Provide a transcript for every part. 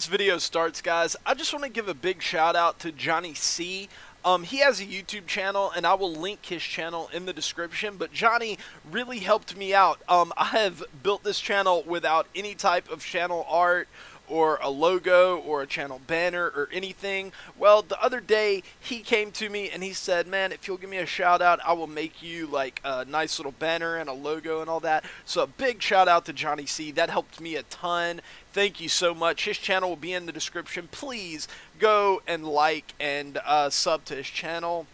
this video starts, guys, I just want to give a big shout out to Johnny C. He has a YouTube channel, and I will link his channel in the description, but Johnny really helped me out. I have built this channel without any type of channel art or a logo or a channel banner or anything. Well, the other day he came to me and he said, man, if you'll give me a shout out, I will make you like a nice little banner and a logo and all that. So a big shout out to Johnny C. That helped me a ton. Thank you so much. His channel will be in the description. Please go and like and sub to his channel,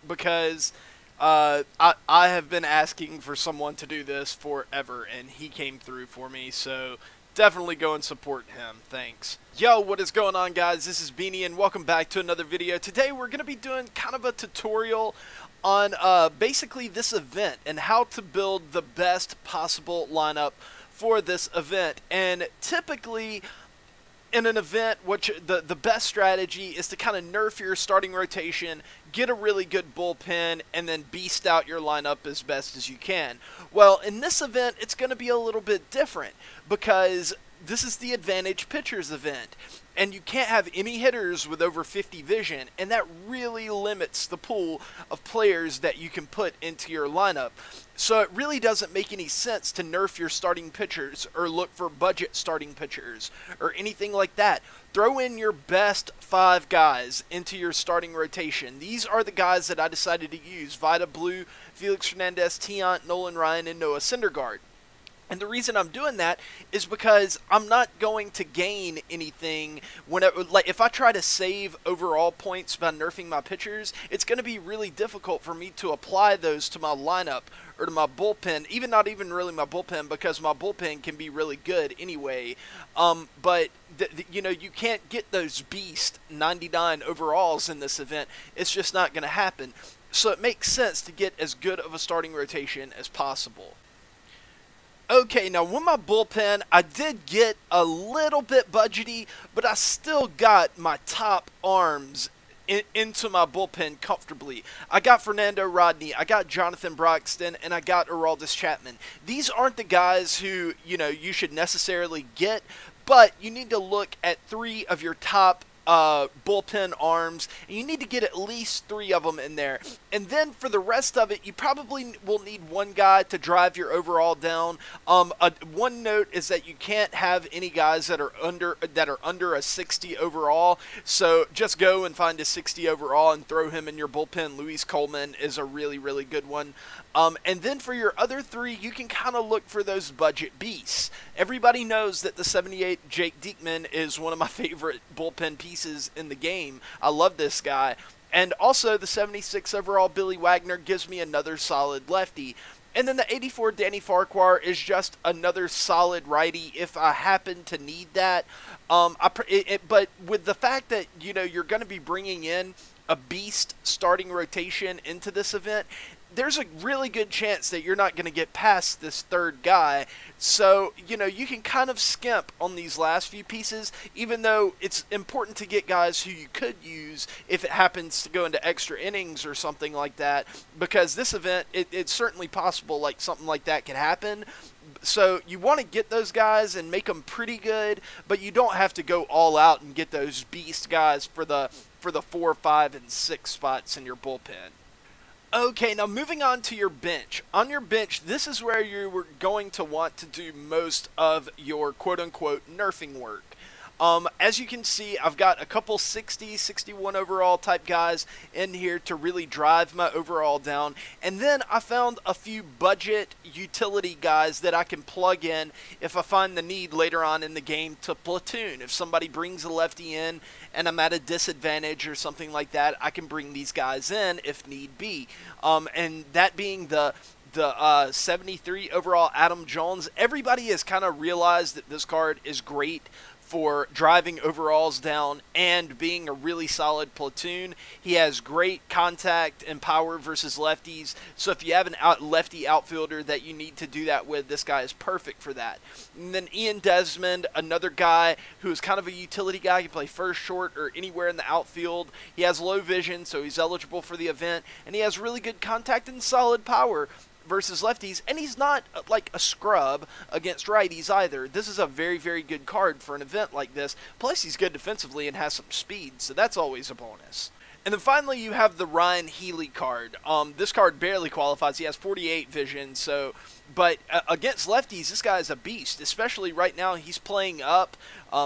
because I have been asking for someone to do this forever, and he came through for me. So definitely go and support him. Thanks. Yo, what is going on, guys? This is Beanie, and welcome back to another video. Today we're going to be doing kind of a tutorial on basically this event and how to build the best possible lineup for this event. And typically in an event, which the best strategy is to kind of nerf your starting rotation, get a really good bullpen, and then beast out your lineup as best as you can. Well, in this event, it's going to be a little bit different, because this is the advantage pitchers event, and you can't have any hitters with over 50 vision, and that really limits the pool of players that you can put into your lineup. So it really doesn't make any sense to nerf your starting pitchers or look for budget starting pitchers or anything like that. Throw in your best 5 guys into your starting rotation. These are the guys that I decided to use: Vida Blue, Felix Hernandez, Tiant, Nolan Ryan, and Noah Syndergaard. And the reason I'm doing that is because I'm not going to gain anything when if I try to save overall points by nerfing my pitchers, it's going to be really difficult for me to apply those to my lineup or to my bullpen. Not even really my bullpen, because my bullpen can be really good anyway. But you know, you can't get those beast 99 overalls in this event. It's just not going to happen. So it makes sense to get as good of a starting rotation as possible. Okay, now with my bullpen, I did get a little bit budgety, but I still got my top arms into my bullpen comfortably. I got Fernando Rodney, I got Jonathan Broxton, and I got Aroldis Chapman. These aren't the guys who, you know, you should necessarily get, but you need to look at 3 of your top bullpen arms, and you need to get at least 3 of them in there. And then for the rest of it, you probably will need 1 guy to drive your overall down. One note is that you can't have any guys that are under a 60 overall. So just go and find a 60 overall and throw him in your bullpen. Luis Coleman is a really, really good one. And then for your other 3, you can kind of look for those budget beasts. Everybody knows that the 78 Jake Diekman is one of my favorite bullpen pieces in the game. I love this guy. And also the 76 overall Billy Wagner gives me another solid lefty. And then the 84 Danny Farquhar is just another solid righty if I happen to need that. But with the fact that, you know, you're going to be bringing in a beast starting rotation into this event, there's a really good chance that you're not going to get past this 3rd guy. So, you know, you can kind of skimp on these last few pieces, even though it's important to get guys who you could use if it happens to go into extra innings or something like that, because this event, it's certainly possible like something like that could happen. So you want to get those guys and make them pretty good, but you don't have to go all out and get those beast guys for the 4, 5, and 6 spots in your bullpen. Okay, now moving on to your bench. On your bench, this is where you were going to want to do most of your quote-unquote nerfing work. As you can see, I've got a couple 60, 61 overall type guys in here to really drive my overall down. And then I found a few budget utility guys that I can plug in if I find the need later on in the game to platoon. If somebody brings a lefty in and I'm at a disadvantage or something like that, I can bring these guys in if need be. And that being the 73 overall Adam Jones. Everybody has kind of realized that this card is great for driving overalls down and being a really solid platoon. He has great contact and power versus lefties, so if you have an lefty outfielder that you need to do that with, this guy is perfect for that. And then Ian Desmond, another guy who is kind of a utility guy. He can play first, short, or anywhere in the outfield. He has low vision, so he's eligible for the event, and he has really good contact and solid power. versus lefties, and he's not like a scrub against righties either. This is a very, very good card for an event like this. Plus, he's good defensively and has some speed, so that's always a bonus. And then finally, you have the Ryan Healy card. This card barely qualifies. He has 48 vision, so, but against lefties, this guy is a beast. Especially right now, he's playing up.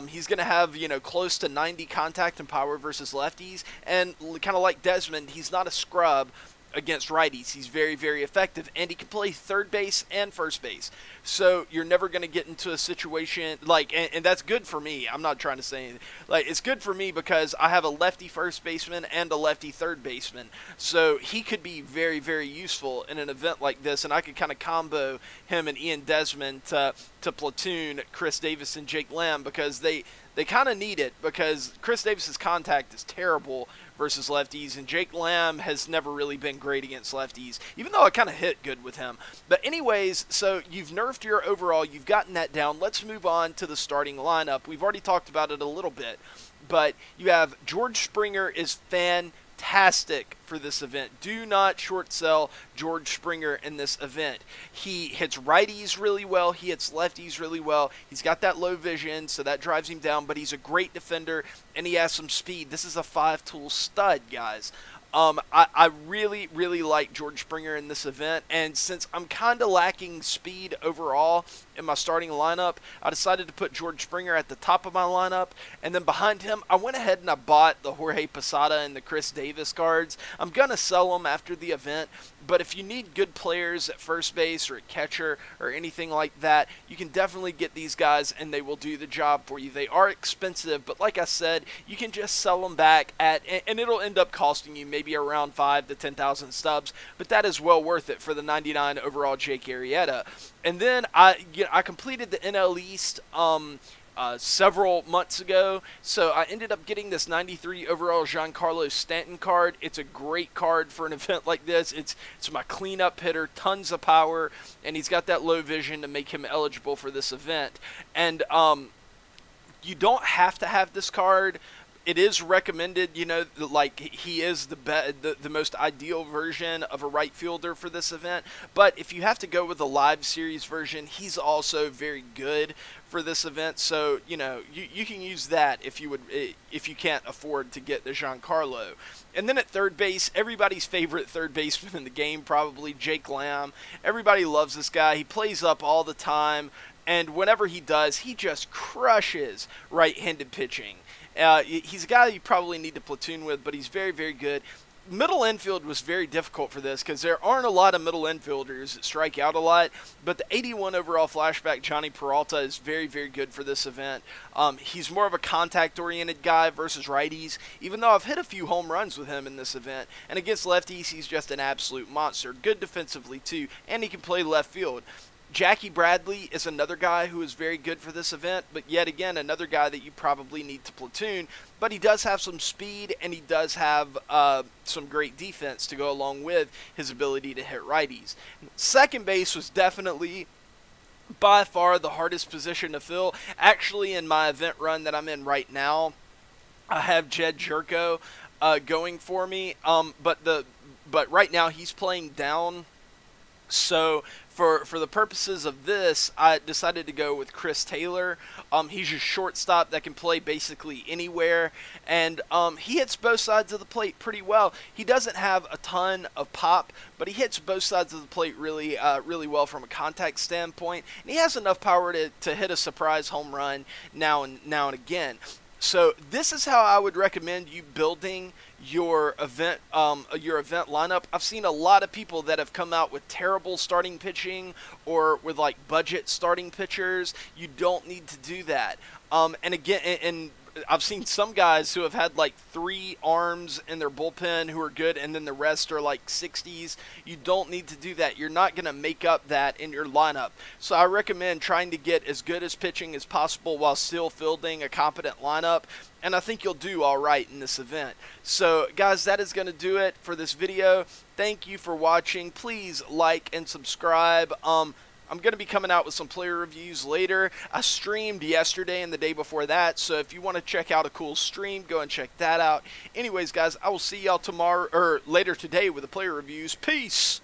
He's going to have, you know, close to 90 contact and power versus lefties, and kind of like Desmond, he's not a scrub against righties. He's very, very effective, and he can play third base and first base. So you're never going to get into a situation like, and that's good for me. I'm not trying to say anything. Like, it's good for me because I have a lefty first baseman and a lefty third baseman. So he could be very, very useful in an event like this, and I could kind of combo him and Ian Desmond to platoon Chris Davis and Jake Lamb, because they kind of need it, because Chris Davis's contact is terrible versus lefties, and Jake Lamb has never really been great against lefties, even though I kind of hit good with him. But anyways, so you've nerfed your overall, you've gotten that down. Let's move on to the starting lineup. We've already talked about it a little bit, but you have George Springer is fantastic for this event. Do not short sell George Springer in this event. He hits righties really well. He hits lefties really well. He's got that low vision, so that drives him down, but he's a great defender, and he has some speed. This is a 5-tool stud, guys. I really, really like George Springer in this event, and since I'm kind of lacking speed overall in my starting lineup, I decided to put George Springer at the top of my lineup, and then behind him, I went ahead and I bought the Jorge Posada and the Chris Davis cards. I'm going to sell them after the event, but if you need good players at first base or at catcher or anything like that, you can definitely get these guys, and they will do the job for you. They are expensive, but like I said, you can just sell them back at, and it'll end up costing you maybe around 5,000 to 10,000 stubs, but that is well worth it for the 99 overall Jake Arrieta. And then I completed the NL East several months ago, so I ended up getting this 93 overall Giancarlo Stanton card. It's a great card for an event like this. It's my cleanup hitter, tons of power, and he's got that low vision to make him eligible for this event. And you don't have to have this card. It is recommended, you know, like he is the most ideal version of a right fielder for this event. But if you have to go with the live series version, he's also very good for this event. So, you know, you can use that if you can't afford to get the Giancarlo. And then at third base, everybody's favorite third baseman in the game, probably Jake Lamb. Everybody loves this guy. He plays up all the time, and whenever he does, he just crushes right-handed pitching. He's a guy you probably need to platoon with, but he's very, very good. Middle infield was very difficult for this because there aren't a lot of middle infielders that strike out a lot, but the 81 overall flashback Johnny Peralta is very, very good for this event. He's more of a contact-oriented guy versus righties, even though I've hit a few home runs with him in this event. And against lefties, he's just an absolute monster. Good defensively, too, and he can play left field. Jackie Bradley is another guy who is very good for this event, but yet again, another guy that you probably need to platoon. But he does have some speed, and he does have some great defense to go along with his ability to hit righties. Second base was definitely by far the hardest position to fill. Actually, in my event run that I'm in right now, I have Jed Jerko going for me, but right now he's playing down. So for the purposes of this, I decided to go with Chris Taylor. He's a shortstop that can play basically anywhere, and he hits both sides of the plate pretty well. He doesn't have a ton of pop, but he hits both sides of the plate really well from a contact standpoint, and he has enough power to hit a surprise home run now and again. So this is how I would recommend you building your event lineup. I've seen a lot of people that have come out with terrible starting pitching or with like budget starting pitchers. You don't need to do that. And again, and I've seen some guys who have had like 3 arms in their bullpen who are good, and then the rest are like 60s. You don't need to do that. You're not going to make up that in your lineup. So I recommend trying to get as good as pitching as possible while still fielding a competent lineup, and I think you'll do all right in this event. So guys, that is going to do it for this video. Thank you for watching. Please like and subscribe. I'm going to be coming out with some player reviews later. I streamed yesterday and the day before that, so if you want to check out a cool stream, go and check that out. Anyways, guys, I will see y'all tomorrow or later today with the player reviews. Peace!